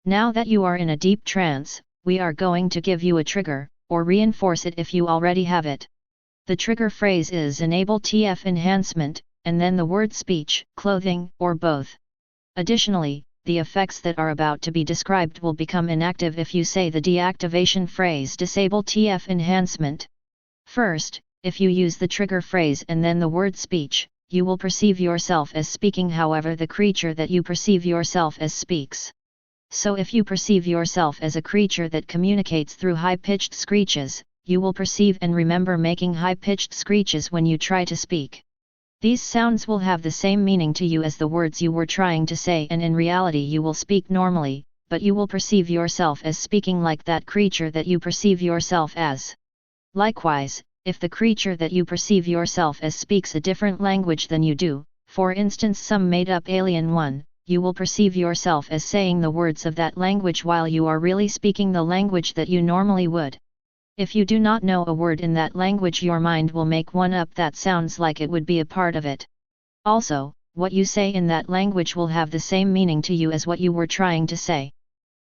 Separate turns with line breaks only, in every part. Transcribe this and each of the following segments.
Now that you are in a deep trance, we are going to give you a trigger, or reinforce it if you already have it. The trigger phrase is enable TF enhancement, and then the word speech, clothing, or both. Additionally, the effects that are about to be described will become inactive if you say the deactivation phrase disable TF enhancement. First, if you use the trigger phrase and then the word speech, you will perceive yourself as speaking, however the creature that you perceive yourself as speaks. So if you perceive yourself as a creature that communicates through high-pitched screeches, you will perceive and remember making high-pitched screeches when you try to speak. These sounds will have the same meaning to you as the words you were trying to say, and in reality you will speak normally, but you will perceive yourself as speaking like that creature that you perceive yourself as. Likewise, if the creature that you perceive yourself as speaks a different language than you do, for instance some made-up alien one, you will perceive yourself as saying the words of that language while you are really speaking the language that you normally would. If you do not know a word in that language, your mind will make one up that sounds like it would be a part of it. Also, what you say in that language will have the same meaning to you as what you were trying to say.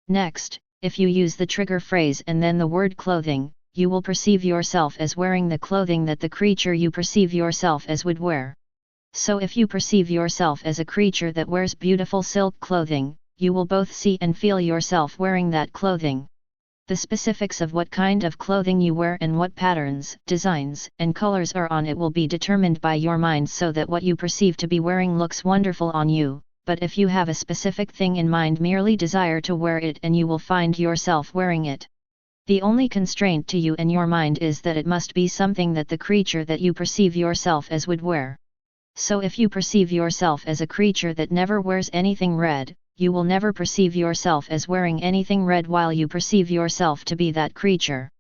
Next, if you use the trigger phrase and then the word clothing, you will perceive yourself as wearing the clothing that the creature you perceive yourself as would wear. So if you perceive yourself as a creature that wears beautiful silk clothing, you will both see and feel yourself wearing that clothing. The specifics of what kind of clothing you wear and what patterns, designs, and colors are on it will be determined by your mind, so that what you perceive to be wearing looks wonderful on you, but if you have a specific thing in mind, merely desire to wear it and you will find yourself wearing it. The only constraint to you and your mind is that it must be something that the creature that you perceive yourself as would wear. So if you perceive yourself as a creature that never wears anything red, you will never perceive yourself as wearing anything red while you perceive yourself to be that creature.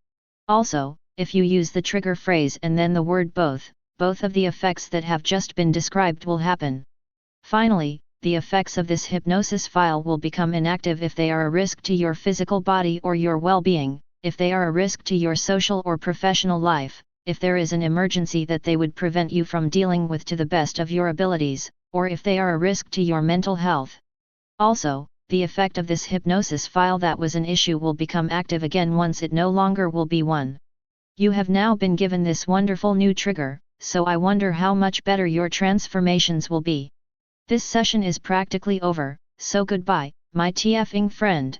Also, if you use the trigger phrase and then the word both of the effects that have just been described will happen. Finally, the effects of this hypnosis file will become inactive if they are a risk to your physical body or your well-being, if they are a risk to your social or professional life, if there is an emergency that they would prevent you from dealing with to the best of your abilities, or if they are a risk to your mental health. Also, the effect of this hypnosis file that was an issue will become active again once it no longer will be one. You have now been given this wonderful new trigger, so I wonder how much better your transformations will be. This session is practically over, so goodbye, my TFing friend.